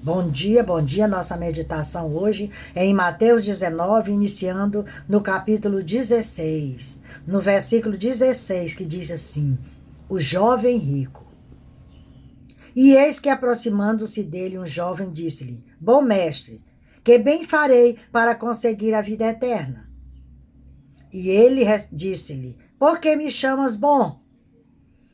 Bom dia. Nossa meditação hoje é em Mateus 19, iniciando no capítulo 16, no versículo 16, que diz assim: o jovem rico. E eis que, aproximando-se dele, um jovem disse-lhe: Bom mestre, que bem farei para conseguir a vida eterna? E ele disse-lhe: Por que me chamas bom?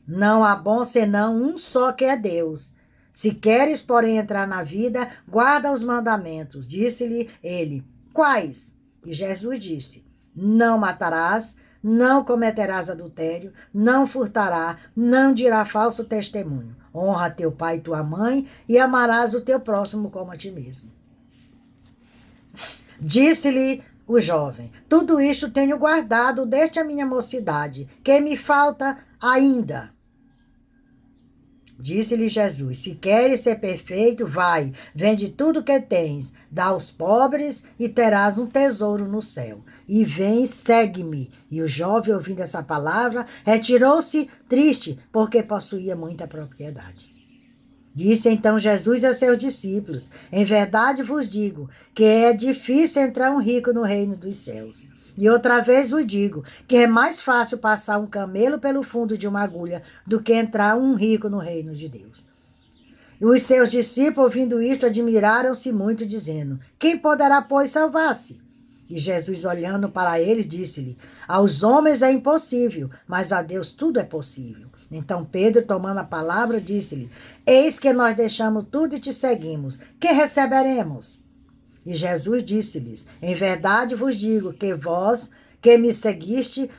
Não há bom senão um só, que é Deus. Se queres, porém, entrar na vida, guarda os mandamentos. Disse-lhe ele: Quais? E Jesus disse: Não matarás, não cometerás adultério, não furtará, não dirá falso testemunho. Honra teu pai e tua mãe, e amarás o teu próximo como a ti mesmo. Disse-lhe o jovem: Tudo isto tenho guardado desde a minha mocidade. Que me falta ainda? Disse-lhe Jesus: Se queres ser perfeito, vai, vende tudo que tens, dá aos pobres e terás um tesouro no céu. E vem, segue-me. E o jovem, ouvindo essa palavra, retirou-se triste, porque possuía muita propriedade. Disse então Jesus a seus discípulos: Em verdade vos digo que é difícil entrar um rico no reino dos céus. E outra vez vos digo que é mais fácil passar um camelo pelo fundo de uma agulha do que entrar um rico no reino de Deus. E os seus discípulos, ouvindo isto, admiraram-se muito, dizendo: Quem poderá, pois, salvar-se? E Jesus, olhando para eles, disse-lhe: Aos homens é impossível, mas a Deus tudo é possível. Então Pedro, tomando a palavra, disse-lhe: Eis que nós deixamos tudo e te seguimos. Que receberemos? E Jesus disse-lhes: Em verdade vos digo que vós que me seguiste,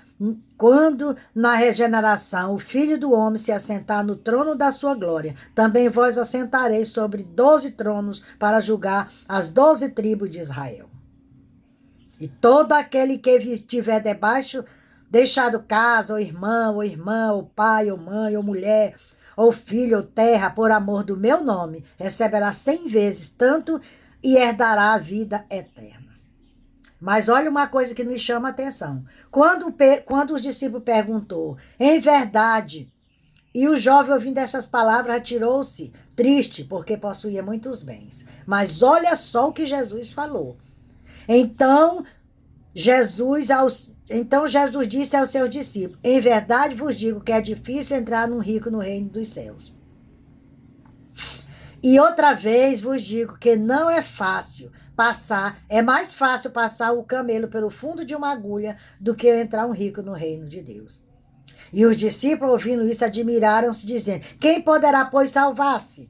quando na regeneração o Filho do Homem se assentar no trono da sua glória, também vós assentareis sobre 12 tronos para julgar as 12 tribos de Israel. E todo aquele que tiver debaixo, deixado casa, ou irmã, ou pai, ou mãe, ou mulher, ou filho, ou terra, por amor do meu nome, receberá 100 vezes tanto e herdará a vida eterna. Mas olha uma coisa que me chama a atenção. Quando os discípulos perguntou, em verdade, e o jovem, ouvindo essas palavras, retirou-se, triste, porque possuía muitos bens. Mas olha só o que Jesus falou. Então Jesus disse aos seus discípulos: Em verdade vos digo que é difícil entrar num rico no reino dos céus. E outra vez vos digo que não é fácil passar, é mais fácil passar o camelo pelo fundo de uma agulha do que entrar um rico no reino de Deus. E os discípulos, ouvindo isso, admiraram-se, dizendo: Quem poderá, pois, salvar-se?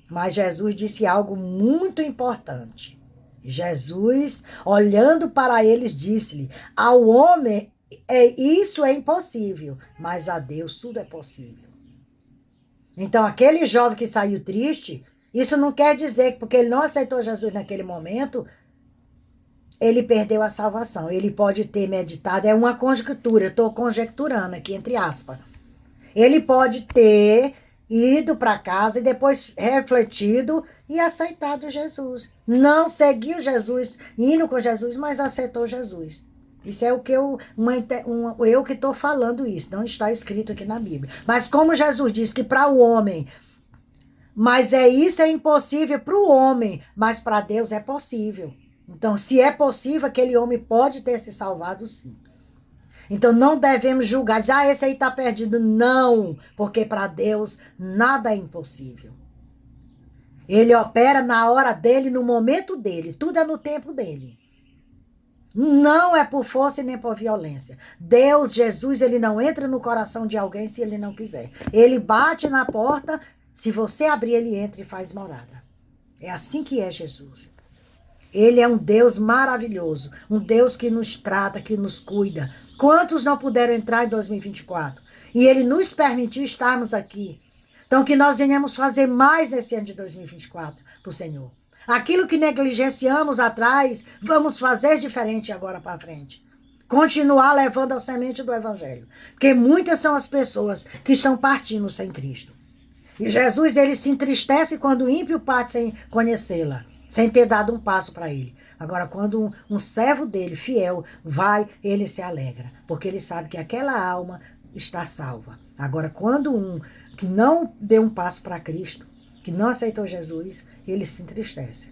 Mas Jesus disse algo muito importante. Jesus, olhando para eles, disse-lhe: Ao homem isso é impossível, mas a Deus tudo é possível. Então, aquele jovem que saiu triste, isso não quer dizer que porque ele não aceitou Jesus naquele momento, ele perdeu a salvação. Ele pode ter meditado, é uma conjectura, eu estou conjecturando aqui, entre aspas. Ele pode ter ido para casa e depois refletido e aceitado Jesus. Não seguiu Jesus, indo com Jesus, mas aceitou Jesus. Isso é o que eu que estou falando isso, não está escrito aqui na Bíblia. Mas como Jesus disse que para o homem, mas isso é impossível para o homem, mas para Deus é possível. Então, se é possível, aquele homem pode ter se salvado sim. Então não devemos julgar, dizer, esse aí está perdido. Não, porque para Deus nada é impossível. Ele opera na hora dele, no momento dele, tudo é no tempo dele. Não é por força e nem por violência. Deus, Jesus, ele não entra no coração de alguém se ele não quiser. Ele bate na porta, se você abrir, ele entra e faz morada. É assim que é Jesus. Ele é um Deus maravilhoso, um Deus que nos trata, que nos cuida. Quantos não puderam entrar em 2024? E ele nos permitiu estarmos aqui. Então, que nós venhamos fazer mais nesse ano de 2024 para o Senhor. Aquilo que negligenciamos atrás, vamos fazer diferente agora para frente. Continuar levando a semente do Evangelho. Porque muitas são as pessoas que estão partindo sem Cristo. E Jesus, ele se entristece quando o ímpio parte sem conhecê-la, sem ter dado um passo para ele. Agora, quando um servo dele, fiel, vai, ele se alegra, porque ele sabe que aquela alma está salva. Agora, quando um que não deu um passo para Cristo, que não aceitou Jesus, ele se entristece.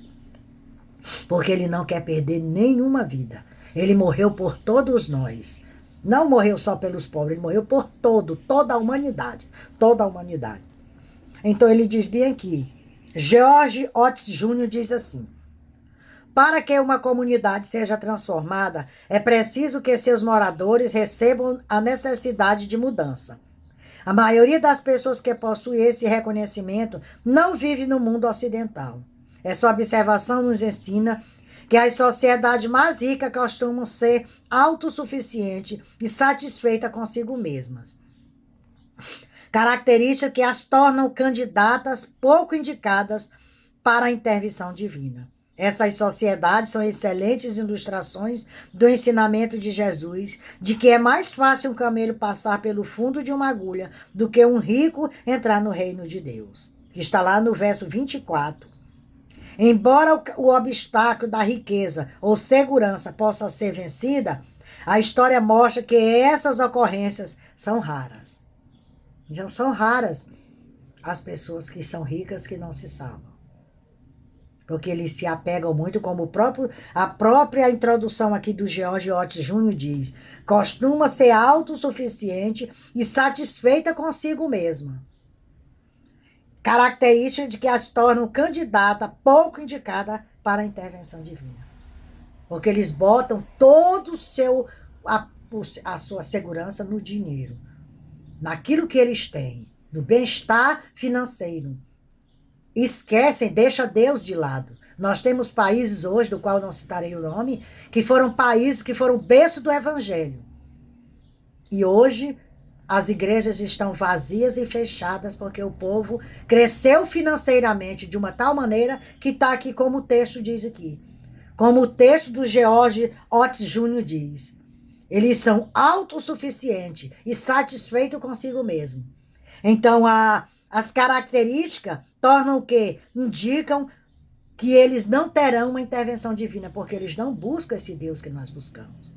Porque ele não quer perder nenhuma vida. Ele morreu por todos nós. Não morreu só pelos pobres, ele morreu por toda a humanidade. Toda a humanidade. Então ele diz bem aqui, George Otis Jr. diz assim, para que uma comunidade seja transformada, é preciso que seus moradores recebam a necessidade de mudança. A maioria das pessoas que possuem esse reconhecimento não vive no mundo ocidental. Essa observação nos ensina que as sociedades mais ricas costumam ser autossuficientes e satisfeitas consigo mesmas. Características que as tornam candidatas pouco indicadas para a intervenção divina. Essas sociedades são excelentes ilustrações do ensinamento de Jesus, de que é mais fácil um camelo passar pelo fundo de uma agulha do que um rico entrar no reino de Deus. Que está lá no verso 24. Embora o obstáculo da riqueza ou segurança possa ser vencida, a história mostra que essas ocorrências são raras. Já são raras as pessoas que são ricas que não se salvam. Porque eles se apegam muito, como a própria introdução aqui do George Otis Jr. diz, costuma ser autossuficiente e satisfeita consigo mesma. Característica de que as tornam candidata pouco indicada para a intervenção divina. Porque eles botam todo a sua segurança no dinheiro, naquilo que eles têm, no bem-estar financeiro. Esquecem, deixa Deus de lado. Nós temos países hoje, do qual não citarei o nome, que foram países que foram berço do evangelho. E hoje as igrejas estão vazias e fechadas porque o povo cresceu financeiramente de uma tal maneira que está aqui como o texto diz aqui. Como o texto do George Otis Jr. diz. Eles são autossuficientes e satisfeitos consigo mesmo. Então, as características tornam o quê? Indicam que eles não terão uma intervenção divina, porque eles não buscam esse Deus que nós buscamos.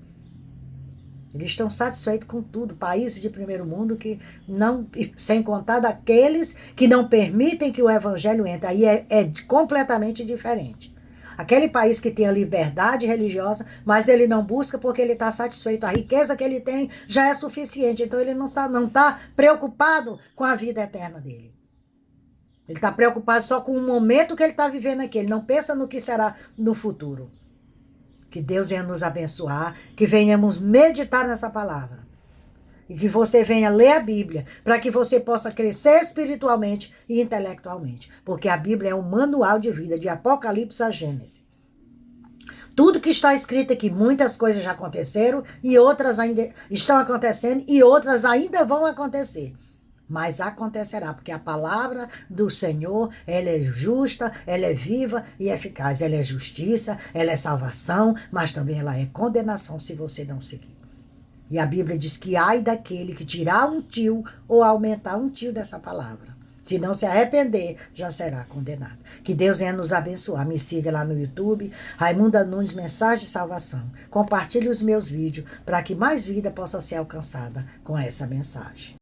Eles estão satisfeitos com tudo. Países de primeiro mundo que não, sem contar daqueles que não permitem que o evangelho entre. Aí é completamente diferente. Aquele país que tem a liberdade religiosa, mas ele não busca porque ele está satisfeito. A riqueza que ele tem já é suficiente. Então ele não está preocupado com a vida eterna dele. Ele está preocupado só com o momento que ele está vivendo aqui. Ele não pensa no que será no futuro. Que Deus venha nos abençoar, que venhamos meditar nessa palavra. E que você venha ler a Bíblia, para que você possa crescer espiritualmente e intelectualmente. Porque a Bíblia é um manual de vida, de Apocalipse a Gênesis. Tudo que está escrito aqui, muitas coisas já aconteceram, e outras ainda estão acontecendo, e outras ainda vão acontecer. Mas acontecerá, porque a palavra do Senhor, ela é justa, ela é viva e eficaz. Ela é justiça, ela é salvação, mas também ela é condenação se você não seguir. E a Bíblia diz que ai daquele que tirar um tio ou aumentar um tio dessa palavra. Se não se arrepender, já será condenado. Que Deus venha nos abençoar. Me siga lá no YouTube, Raimunda Nunes, Mensagem de Salvação. Compartilhe os meus vídeos para que mais vida possa ser alcançada com essa mensagem.